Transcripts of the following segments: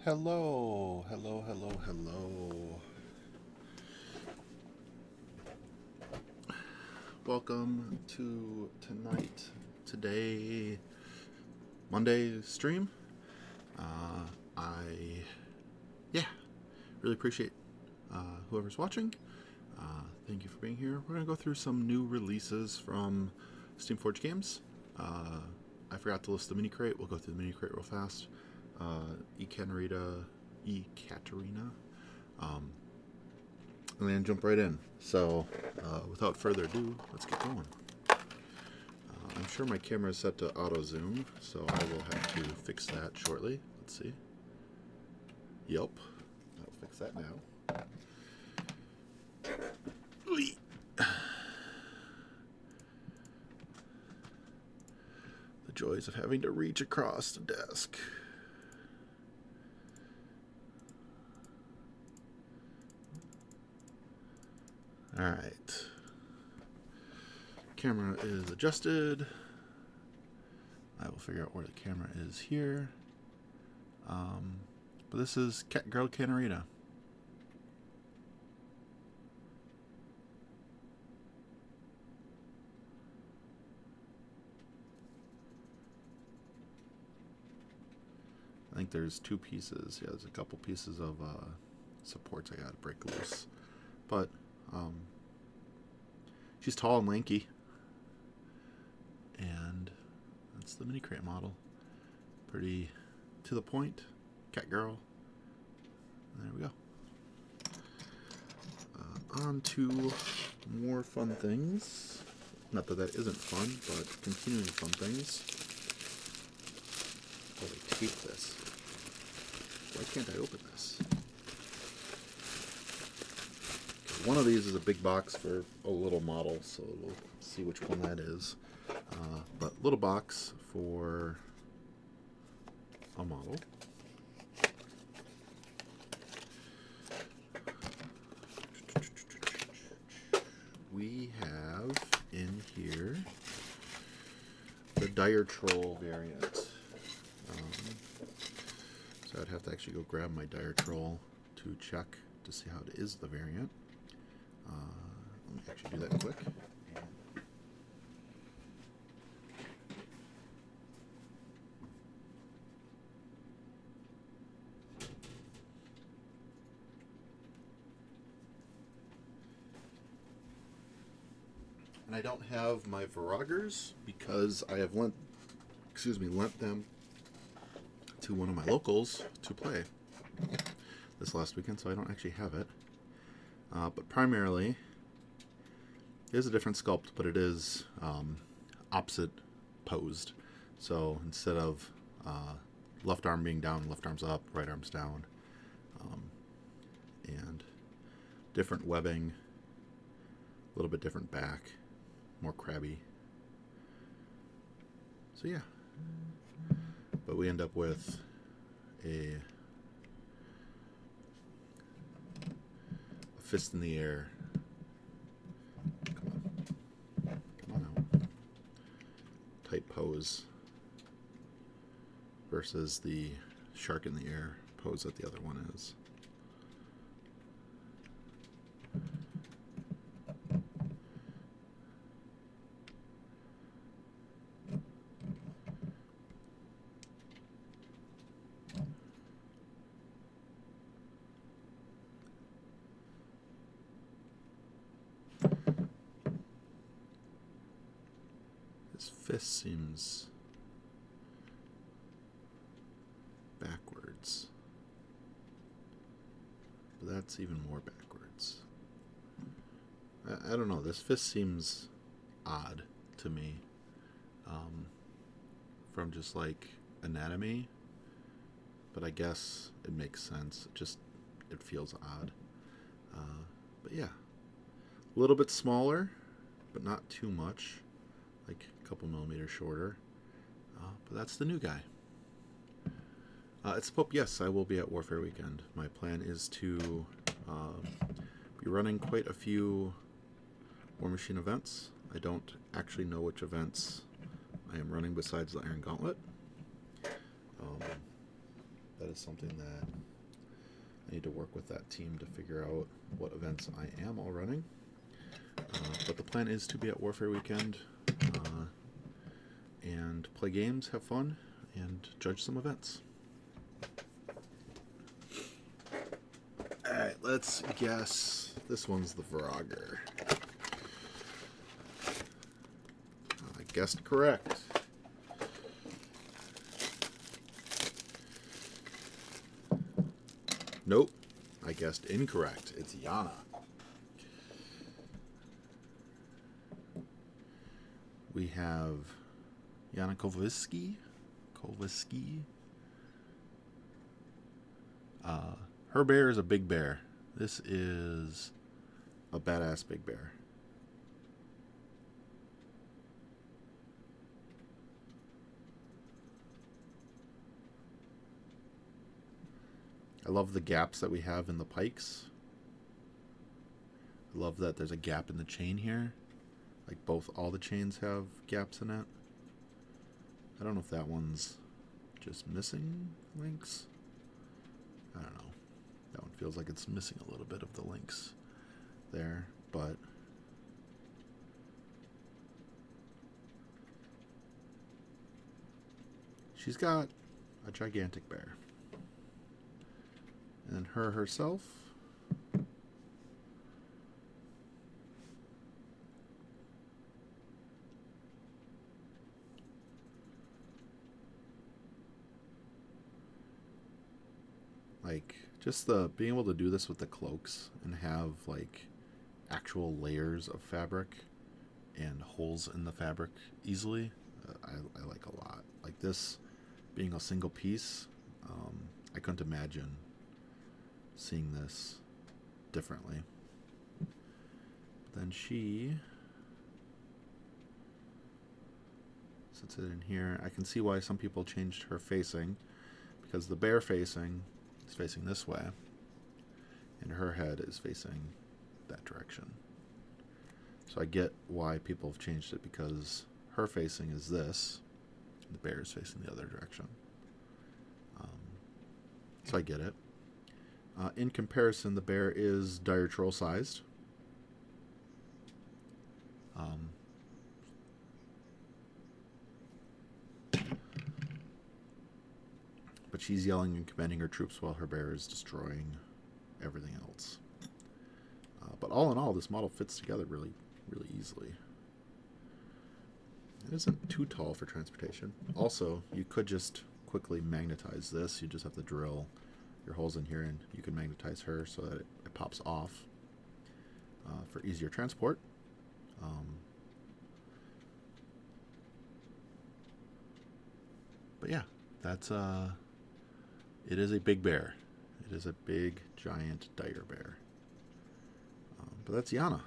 Hello, hello, hello, hello. Welcome to today, Monday stream. I, yeah, really appreciate whoever's watching. Thank you for being here. We're going to go through some new releases from Steamforge Games. I forgot to list the mini crate. We'll go through the mini crate real fast. Ekaterina. And then jump right in. So, without further ado, let's get going. I'm sure my camera is set to auto zoom, so I will have to fix that shortly. Let's see. Yep, I'll fix that now. The joys of having to reach across the desk. Alright. Camera is adjusted. I will figure out where the camera is here. But this is Cat Girl Canarita. I think there's two pieces. Yeah, there's a couple pieces of supports I gotta break loose. But she's tall and lanky. And that's the mini crate model. Pretty to the point. Cat girl. There we go. On to more fun things. Not that that isn't fun, but continuing fun things. Oh, they tape this. Why can't I open this? Okay, one of these is a big box for a little model, so we'll see which one that is. But little box for a model. We have in here the Dire Troll variant. So I'd have to actually go grab my Dire Troll to check to see how it is the variant. Let me actually do that quick. And I don't have my Viraggers because I have lent them to one of my locals to play this last weekend, so I don't actually have it. But primarily, it is a different sculpt, but it is opposite posed. So instead of left arm being down, left arm's up, right arm's down, and different webbing, a little bit different back, more crabby. So yeah, but we end up with a fist in the air. Come on out. Type pose versus the shark in the air pose that the other one is. His fist seems backwards, but that's even more backwards. I don't know, this fist seems odd to me, from just like anatomy, but I guess it makes sense. It feels odd. But yeah, a little bit smaller, but not too much, like a couple millimeters shorter. But that's the new guy. It's Pope. Yes, I will be at Warfare Weekend. My plan is to be running quite a few Warmachine events. I don't actually know which events I am running besides the Iron Gauntlet. that is something that I need to work with that team to figure out what events I am all running. But the plan is to be at Warfare Weekend and play games, have fun, and judge some events. Alright, let's guess. This one's the Vroger. I guessed correct. Nope, I guessed incorrect. It's Yana. We have Yana Koviski. Her bear is a big bear. This is a badass big bear. I love the gaps that we have in the pikes. I love that there's a gap in the chain here. Like all the chains have gaps in it. I don't know if that one's just missing links. I don't know. That one feels like it's missing a little bit of the links there, but she's got a gigantic bear. And her herself, like just the being able to do this with the cloaks and have like actual layers of fabric and holes in the fabric easily, I like a lot. Like this being a single piece, I couldn't imagine seeing this differently. But then she sits it in here. I can see why some people changed her facing, because the bear facing is facing this way and her head is facing that direction. So I get why people have changed it, because her facing is this, the bear is facing the other direction. So I get it. In comparison, the bear is dire troll sized. But she's yelling and commanding her troops while her bear is destroying everything else. But all in all, this model fits together really, really easily. It isn't too tall for transportation. Also, you could just quickly magnetize this. You just have to drill your holes in here and you can magnetize her so that it pops off for easier transport. But yeah, that's it is a big bear. It is a big, giant, dire bear. But that's Yana.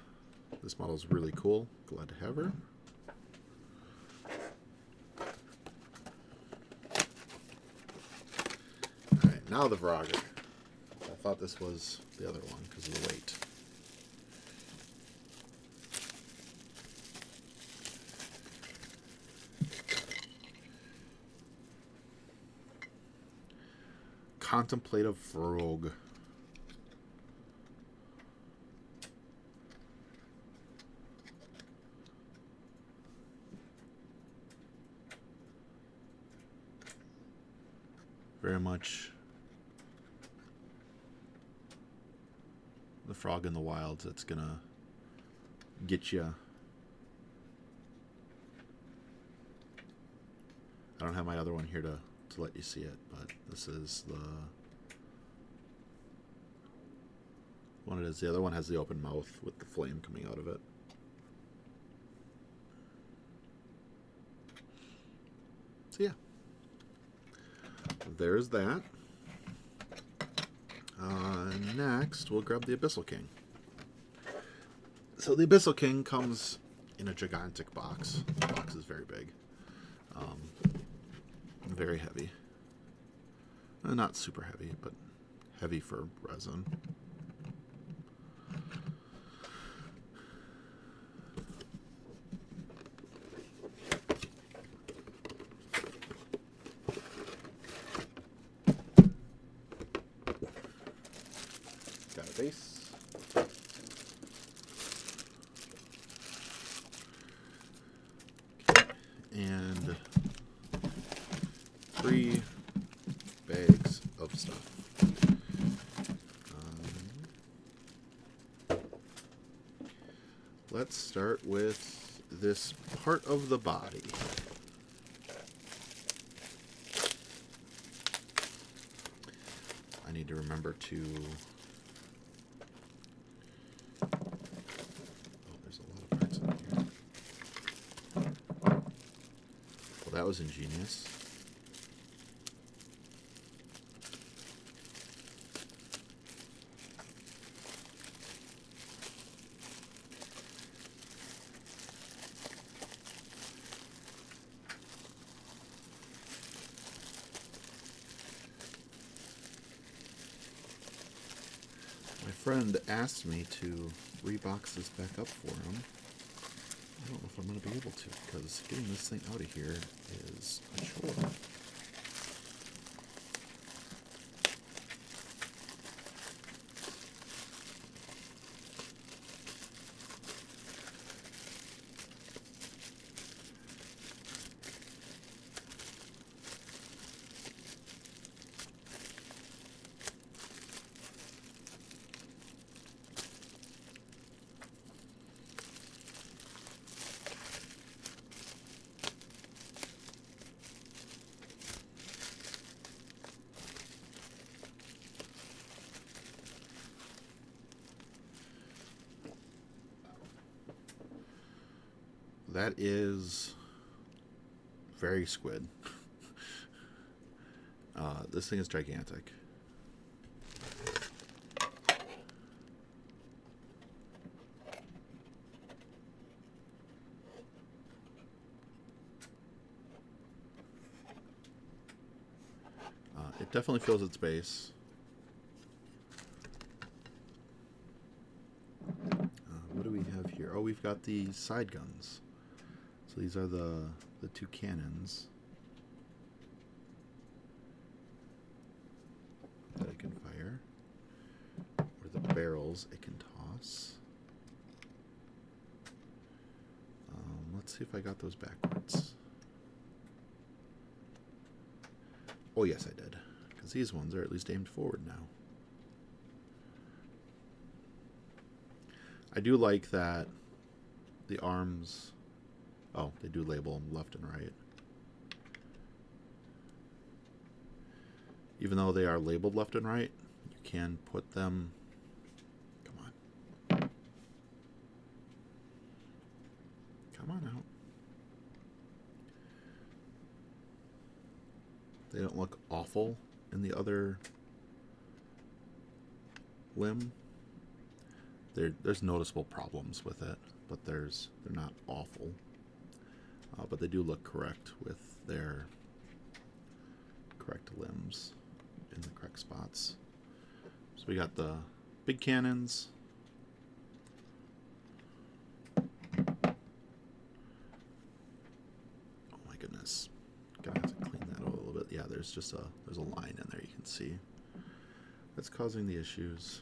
This model is really cool. Glad to have her. Alright, now the Vroger. I thought this was the other one because of the weight. Contemplative Frog. Very much the frog in the wilds that's gonna get you. I don't have my other one here to let you see it, but this is the one it is. The other one has the open mouth with the flame coming out of it. So yeah, there's that. Next, we'll grab the Abyssal King. So the Abyssal King comes in a gigantic box. The box is very big. Very heavy. Not super heavy, but heavy for resin. base. And 3 bags of stuff. Let's start with this part of the body. I need to remember to... Oh, there's a lot of parts in here. Well, that was ingenious. My friend asked me to rebox this back up for him. I don't know if I'm going to be able to, because getting this thing out of here is a chore. That is very squid. This thing is gigantic. It definitely fills its base. What do we have here? Oh, we've got the side guns. So these are the 2 cannons that it can fire, or the barrels it can toss. Let's see if I got those backwards. Oh yes, I did, because these ones are at least aimed forward now. I do like that the arms... Oh, they do label them left and right. Even though they are labeled left and right, you can put them... Come on. Come on out. They don't look awful in the other limb. There's noticeable problems with it, but they're not awful. But they do look correct with their correct limbs in the correct spots. So we got the big cannons. Oh my goodness. Gonna have to clean that out a little bit. Yeah, there's a line in there you can see. That's causing the issues.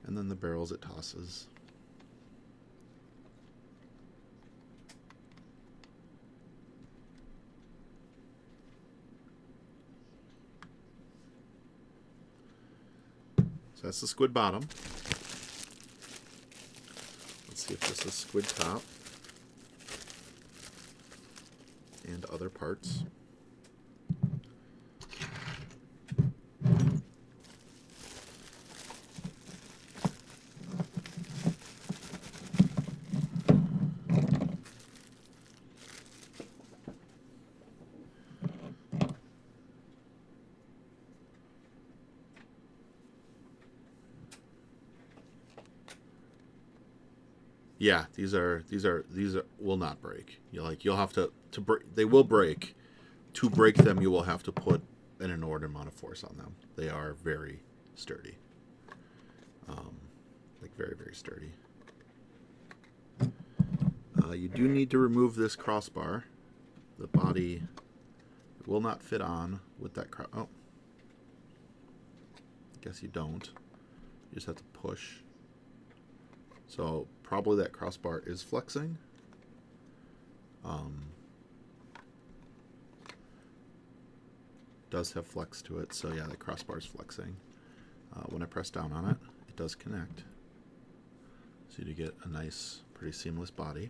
And then the barrels it tosses. So that's the squid bottom. Let's see if there's a squid top and other parts. Yeah, these will not break. You'll have to break. They will break. To break them, you will have to put an inordinate amount of force on them. They are very sturdy. Like very, very sturdy. You do need to remove this crossbar. The body will not fit on with that Oh, I guess you don't. just have to push. So probably that crossbar is flexing. Does have flex to it, so yeah, the crossbar is flexing. When I press down on it, it does connect. So you get a nice, pretty seamless body.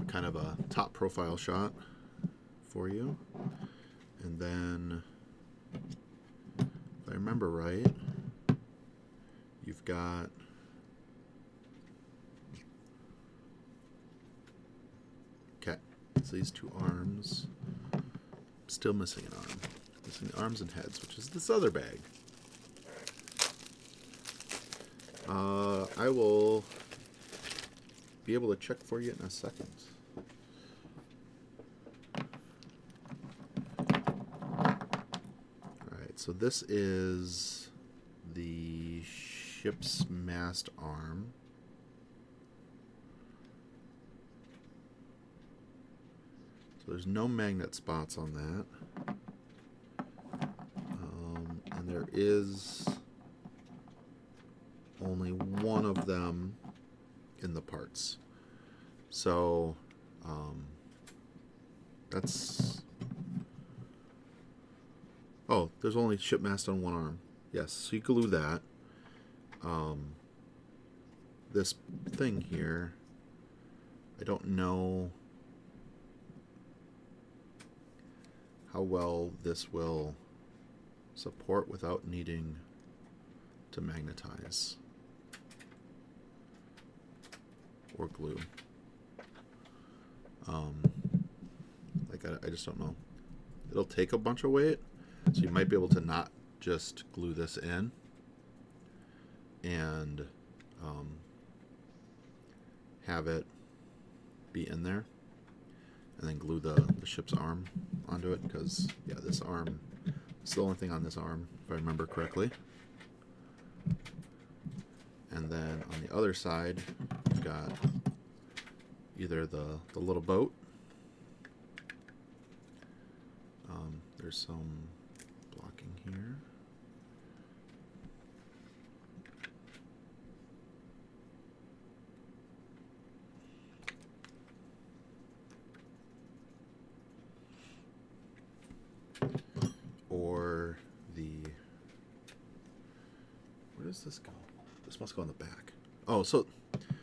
Kind of a top profile shot for you. And then, if I remember right, you've got so these two arms. Still missing an arm. Missing the arms and heads, which is this other bag. I will be able to check for you in a second. Alright, so this is the ship's mast arm. So there's no magnet spots on that. And there is only one of them in the parts. So that's... Oh, there's only ship mast on one arm. Yes, so you glue that. This thing here, I don't know how well this will support without needing to magnetize or glue. I just don't know. It'll take a bunch of weight, so you might be able to not just glue this in and have it be in there, and then glue the ship's arm onto it, because yeah, this arm is the only thing on this arm, if I remember correctly. And then on the other side, you've got either the little boat. There's some blocking here. Or the... Where does this go? This must go on the back. Oh, so...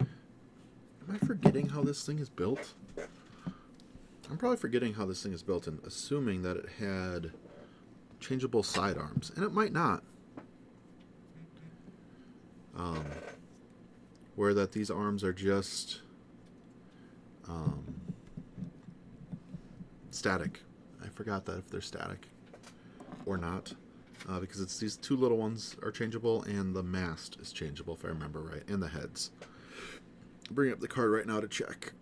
Am I forgetting how this thing is built? I'm probably forgetting how this thing is built and assuming that it had changeable sidearms. And it might not. Where that these arms are just static. I forgot that if they're static or not. Because it's these two little ones are changeable and the mast is changeable, if I remember right, and the heads. I'm bringing up the card right now to check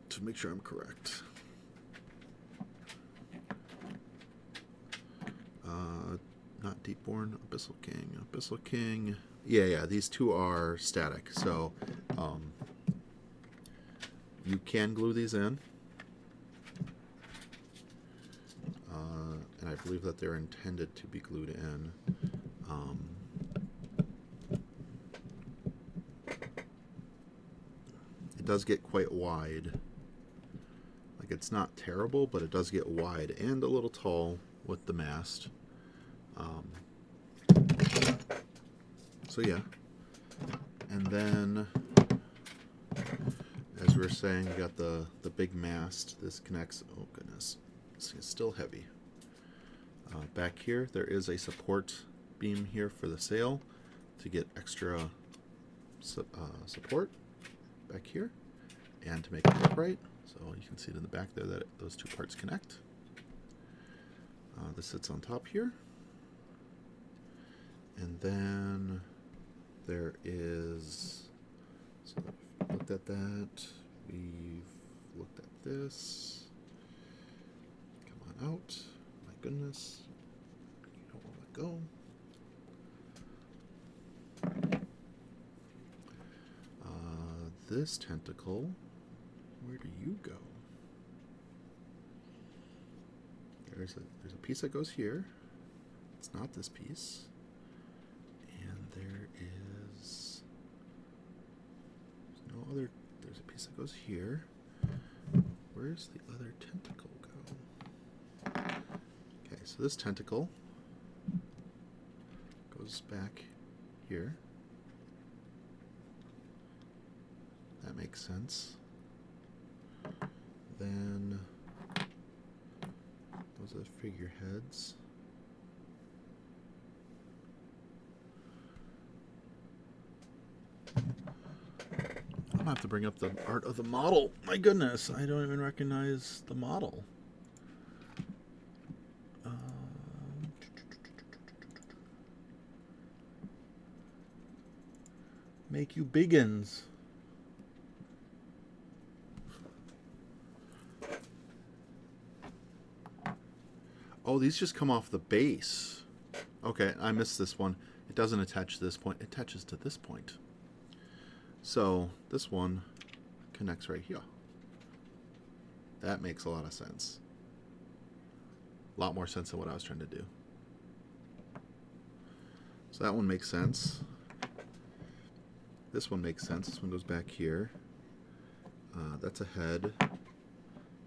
to make sure I'm correct. Not Deepborn, Abyssal King. Abyssal King. Yeah, these two are static. So you can glue these in. And I believe that they're intended to be glued in. It does get quite wide. Like, it's not terrible, but it does get wide and a little tall with the mast. So yeah. And then, as we were saying, we got the big mast. This connects. Oh goodness, this is still heavy. Back here, there is a support beam here for the sail to get extra support back here, and to make it upright. So you can see it in the back there that those two parts connect. This sits on top here. And then there is, so we've looked at that, we've looked at this. Come on out, my goodness, you don't want to go. This tentacle, where do you go? there's a piece that goes here. It's not this piece. And there's no other. There's a piece that goes here. Where's the other tentacle go? Okay, so this tentacle goes back here. That makes sense. Then those are the figureheads. I'm gonna have to bring up the art of the model. My goodness, I don't even recognize the model. Make you biggins. Oh, these just come off the base. Okay, I missed this one. It doesn't attach to this point. It attaches to this point. So this one connects right here. That makes a lot of sense. A lot more sense than what I was trying to do. So that one makes sense. This one makes sense. This one goes back here. That's a head.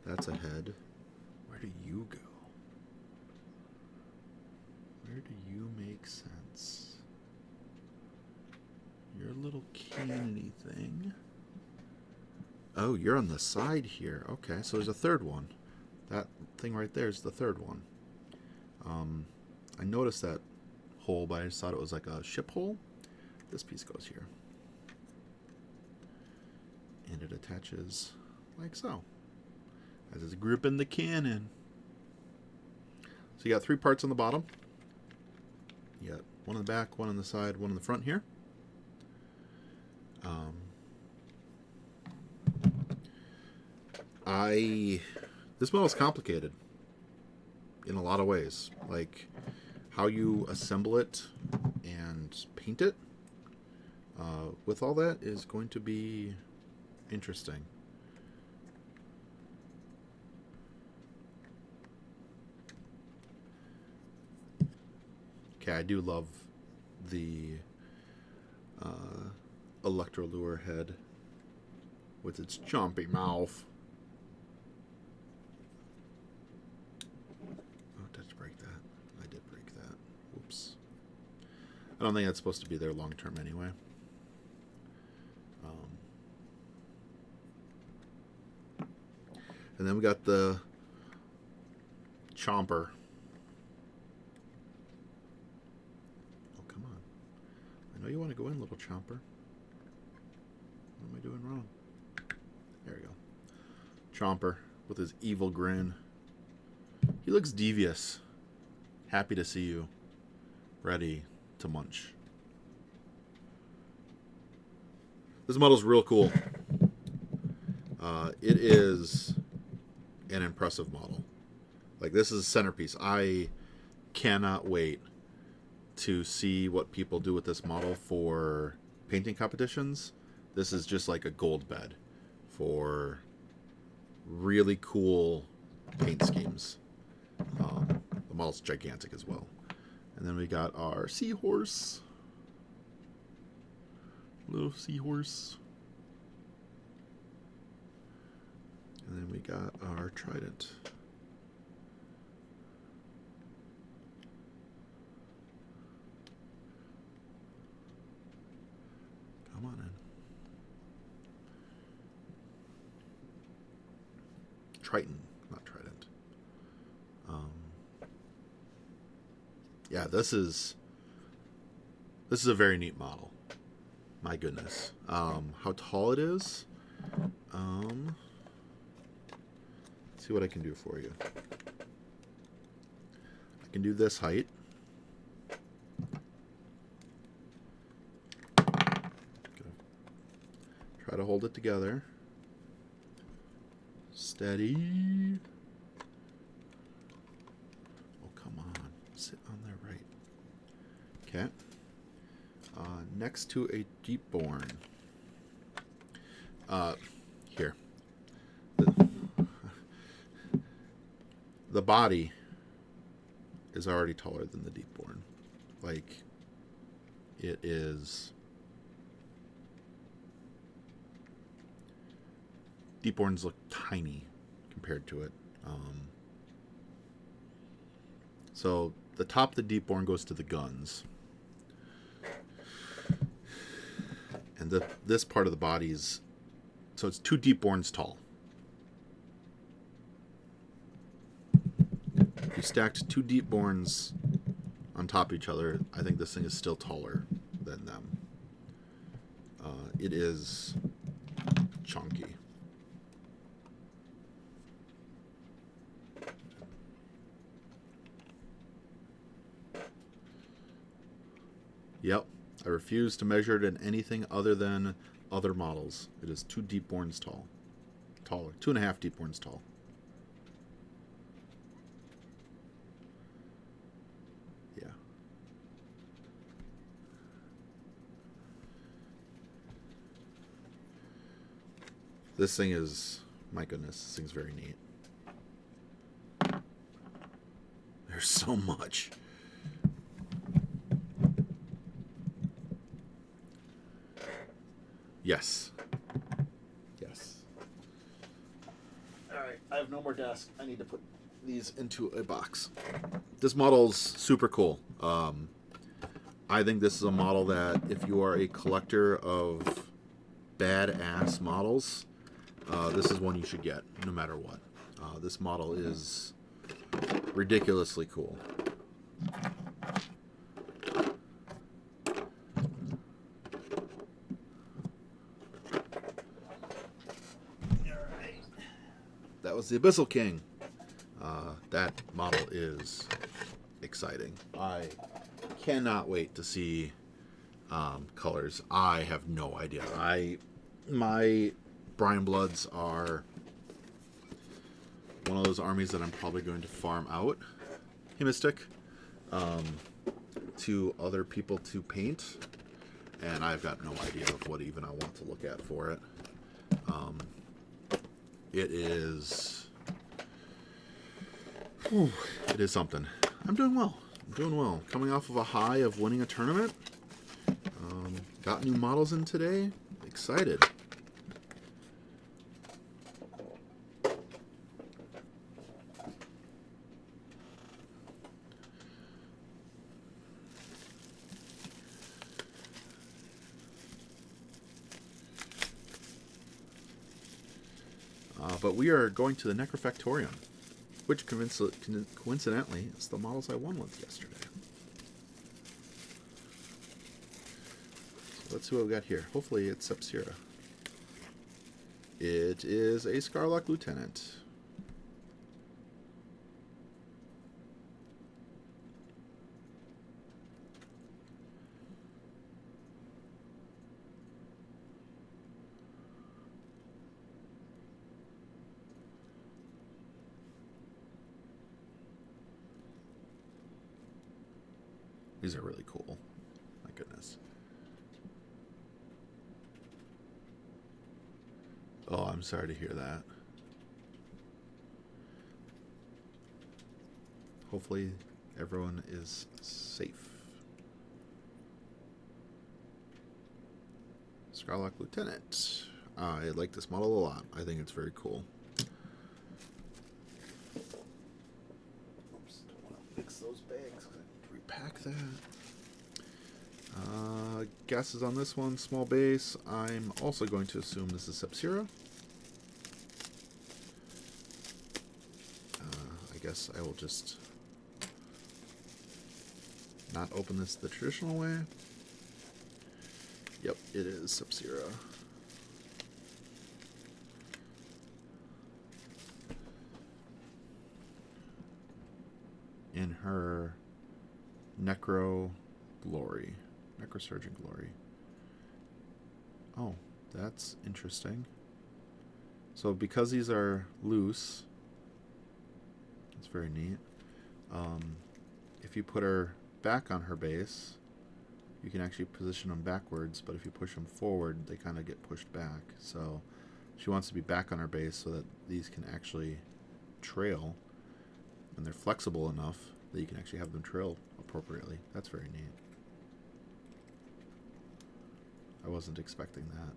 That's a head. Where do you go? Where do you make sense? Your little canny thing. Oh, you're on the side here. Okay, so there's a third one. That thing right there is the third one. I noticed that hole, but I just thought it was like a ship hole. This piece goes here. And it attaches like so. As it's gripping the cannon. So you got 3 parts on the bottom. You got one on the back, one on the side, one on the front here. This model is complicated in a lot of ways. Like how you assemble it and paint it with all that is going to be interesting. Okay, I do love the Electrolure head with its chompy mouth. Oh, did I break that? I did break that. Whoops. I don't think that's supposed to be there long term anyway. And then we got the chomper. Oh, come on. I know you want to go in, little chomper. What am I doing wrong? There we go. Chomper with his evil grin. He looks devious. Happy to see you. Ready to munch. This model's real cool. It is an impressive model. Like, this is a centerpiece. I cannot wait to see what people do with this model for painting competitions. This is just like a gold bed for really cool paint schemes. The model's gigantic as well. And then we got our seahorse. Little seahorse. And then we got our trident. Come on in. Triton, not trident. Yeah, this is a very neat model. My goodness. How tall it is. See what I can do for you. I can do this height. Try to hold it together. Steady. Oh, come on. Sit on there right. Okay. Next to a deep-born. Here. The body is already taller than the Deepborn. Like, it is... Deepborns look tiny compared to it. So the top of the Deepborn goes to the guns. And this part of the body is... So it's 2 Deepborns tall. If you stacked 2 Deepborns on top of each other, I think this thing is still taller than them. It is chunky. Yep, I refuse to measure it in anything other than other models. It is 2 Deepborns tall. Taller. 2.5 Deepborns tall. Yeah. This thing is... My goodness, this thing's very neat. There's so much. Yes. Yes. Alright, I have no more desk. I need to put these into a box. This model's super cool. I think this is a model that if you are a collector of badass models, this is one you should get, no matter what. This model is ridiculously cool. That was the Abyssal King. That model is exciting. I cannot wait to see colors. I have no idea. My Brian Bloods are one of those armies that I'm probably going to farm out, Hymistic, to other people to paint, and I've got no idea of what even I want to look at for it. It is... Whew, it is something. I'm doing well. Coming off of a high of winning a tournament. Got new models in today. Excited. But we are going to the Necrofactorium, which coincidentally is the models I won with yesterday. So let's see what we got here. Hopefully it's Sepsira. It is a Scarlock Lieutenant. These are really cool. My goodness. Oh, I'm sorry to hear that. Hopefully everyone is safe. Scarlock Lieutenant. I like this model a lot. I think it's very cool. Oops, don't want to mix those bags. Repack that. Guesses on this one, small base. I'm also going to assume this is Sepsira. I guess I will just not open this the traditional way. Yep, it is Sepsira. In her Necrosurgeon Glory. Oh, that's interesting. So because these are loose, it's very neat. If you put her back on her base, you can actually position them backwards, but if you push them forward, they kind of get pushed back. So she wants to be back on her base so that these can actually trail, and they're flexible enough that you can actually have them trill appropriately. That's very neat. I wasn't expecting that.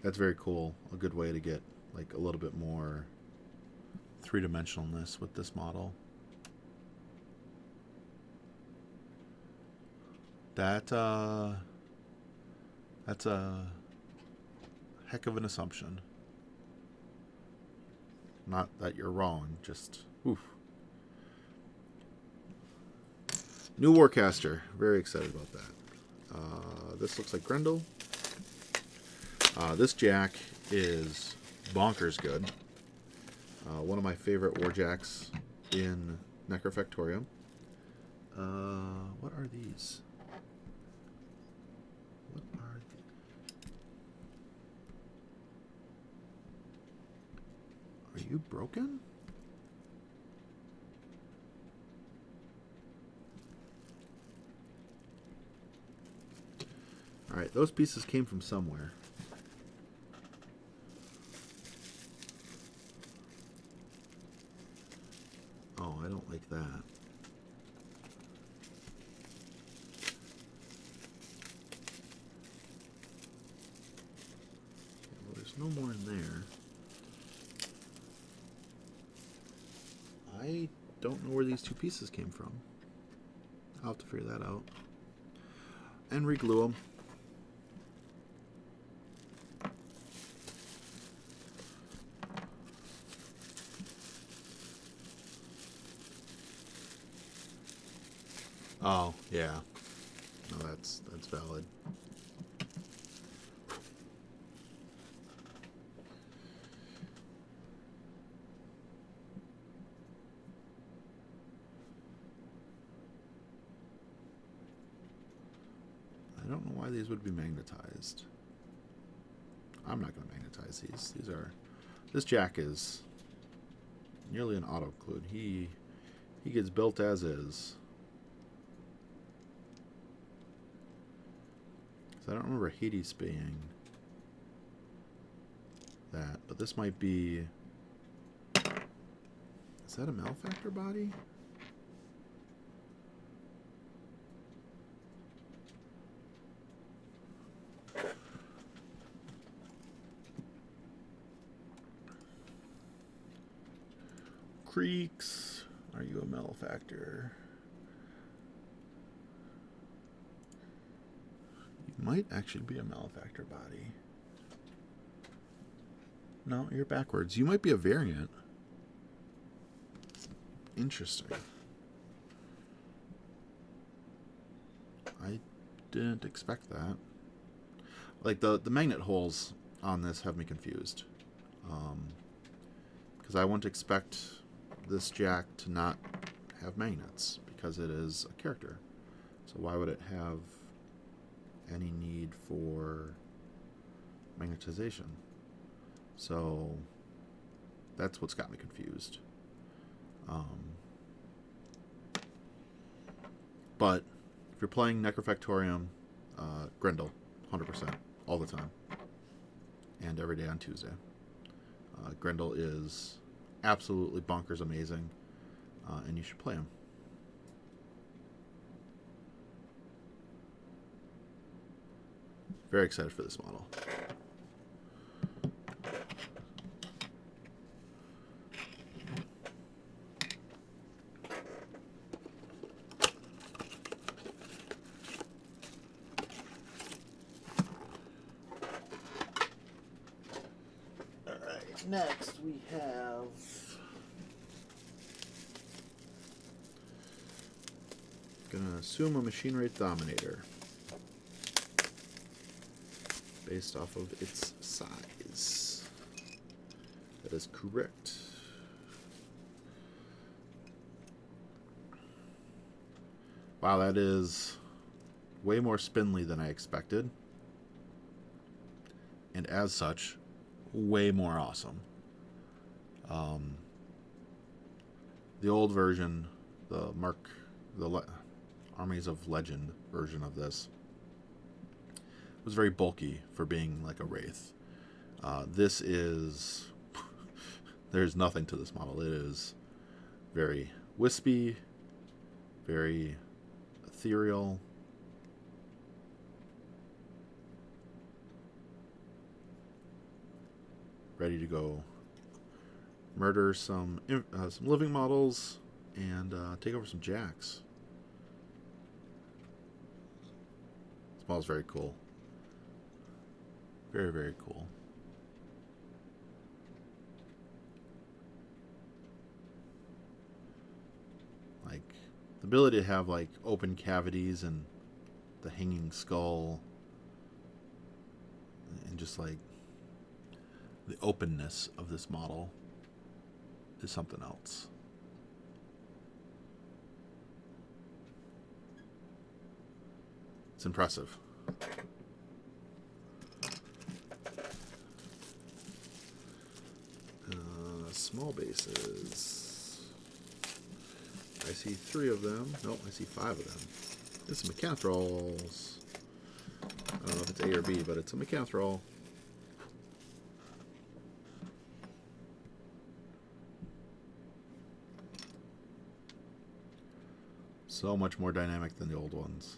That's very cool. A good way to get like a little bit more three-dimensionalness with this model. That's a heck of an assumption. Not that you're wrong, just oof. New Warcaster. Very excited about that. This looks like Grendel. This jack is bonkers good. One of my favorite Warjacks in Necrofactorium. What are these? What are these? Are you broken? Alright, those pieces came from somewhere. Oh, I don't like that. Well, there's no more in there. I don't know where these two pieces came from. I'll have to figure that out. And reglue them. Oh, yeah. No, that's valid. I don't know why these would be magnetized. I'm not going to magnetize these. This jack is nearly an auto-include. He gets built as is. I don't remember Hades being that, but this might be... Is that a Malefactor body? Creeks, are you a Malefactor? Might actually be a Malefactor body. No, you're backwards. You might be a variant. Interesting. I didn't expect that. Like, the magnet holes on this have me confused. Because I wouldn't expect this jack to not have magnets, because it is a character. So why would it have any need for magnetization? So that's what's got me confused. But if you're playing Necrofactorium, Grendel, 100%, all the time, and every day on Tuesday. Grendel is absolutely bonkers amazing, and you should play him. Very excited for this model. Alright, next we have... Gonna assume a machine rate dominator. Based off of its size. That is correct. Wow, that is way more spindly than I expected. And as such, way more awesome. The old version, the Armies of Legend version of this, was very bulky for being like a Wraith. This is... There's nothing to this model. It is Very wispy, very ethereal. Ready to go murder some living models and take over some jacks. This model's very cool. Very, very cool. Like, the ability to have, like, open cavities and the hanging skull. And just, like, the openness of this model is something else. It's impressive. Small bases. I see 3 of them. No, I see 5 of them. It's Mechanithrals. I don't know if it's A or B, but it's a Mechanithral. So much more dynamic than the old ones.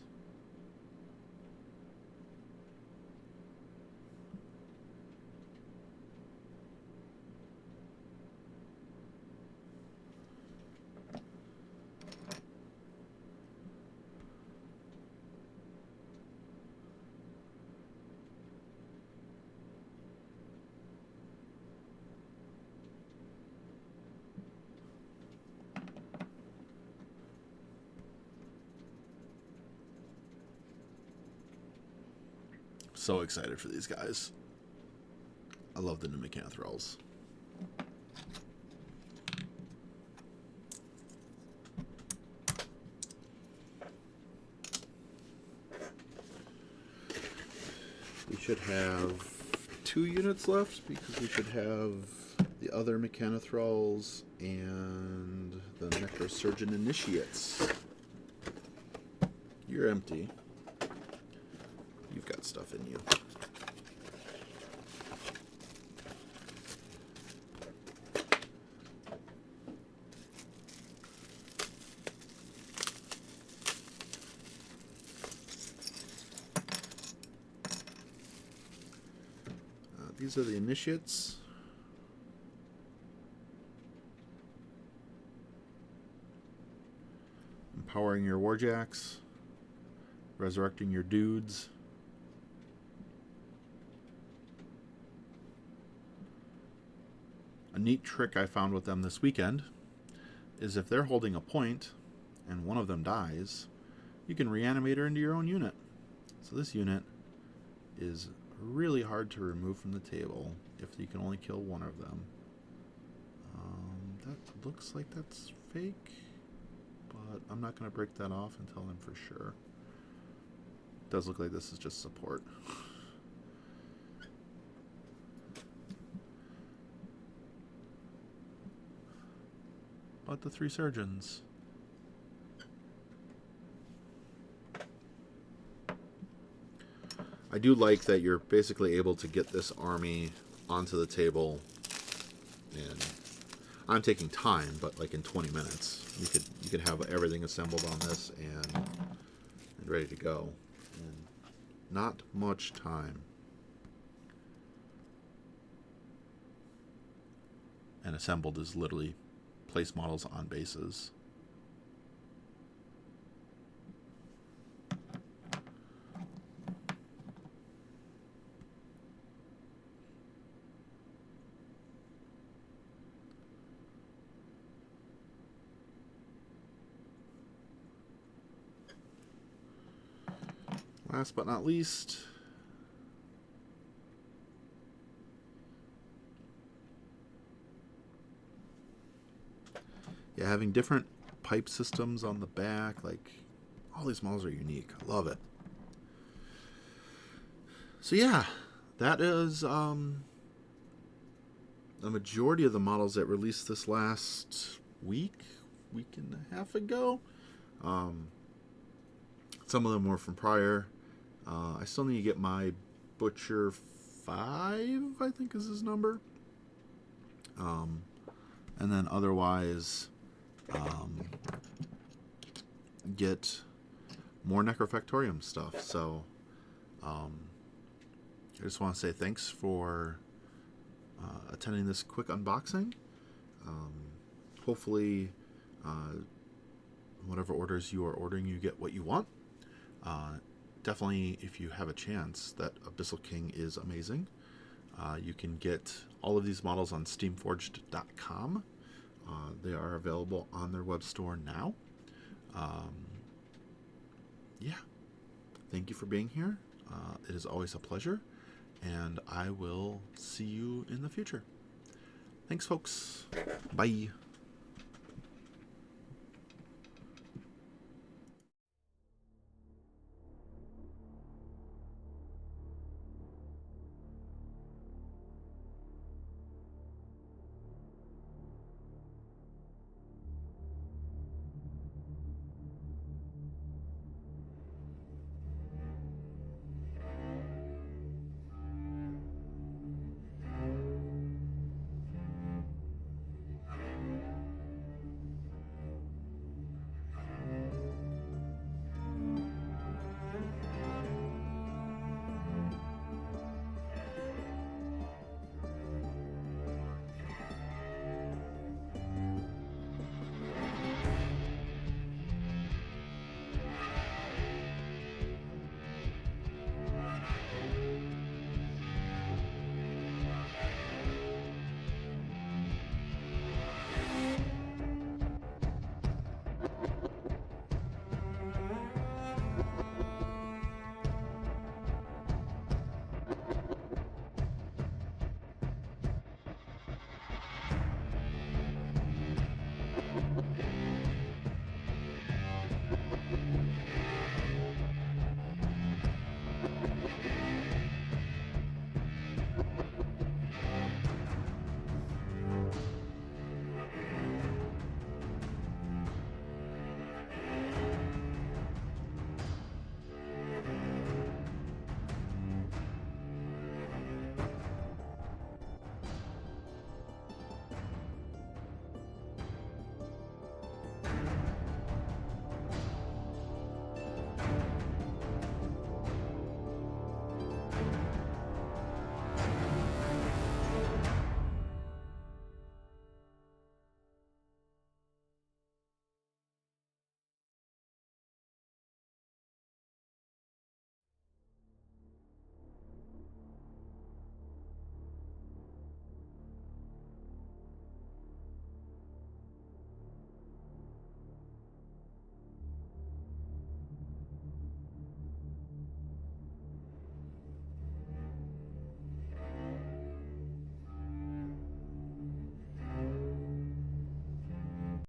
So excited for these guys. I love the new Mechanithrals. We should have 2 units left because we should have the other Mechanithrals and the Necrosurgeon Initiates. You're empty. You've got stuff in you. These are the initiates. Empowering your warjacks. Resurrecting your dudes. A neat trick I found with them this weekend is if they're holding a point and one of them dies, you can reanimate her into your own unit. So this unit is really hard to remove from the table if you can only kill one of them. That looks like that's fake, but I'm not going to break that off until I'm for sure. It does look like this is just support. But the 3 surgeons. I do like that you're basically able to get this army onto the table, and I'm taking time, but like in 20 minutes you could have everything assembled on this and ready to go. And not much time. And assembled is literally place models on bases. Last but not least, yeah, having different pipe systems on the back, like all these models are unique. I love it. So yeah, that is the majority of the models that released this last week and a half ago. Some of them were from prior. I still need to get my Butcher 5, I think is his number. And then otherwise, get more Necrofactorium stuff. So I just want to say thanks for attending this quick unboxing. Hopefully whatever orders you are ordering, you get what you want. Definitely, if you have a chance, that Abyssal King is amazing. You can get all of these models on steamforged.com. They are available on their web store now. Yeah, thank you for being here. It is always a pleasure, and I will see you in the future. Thanks, folks. Bye.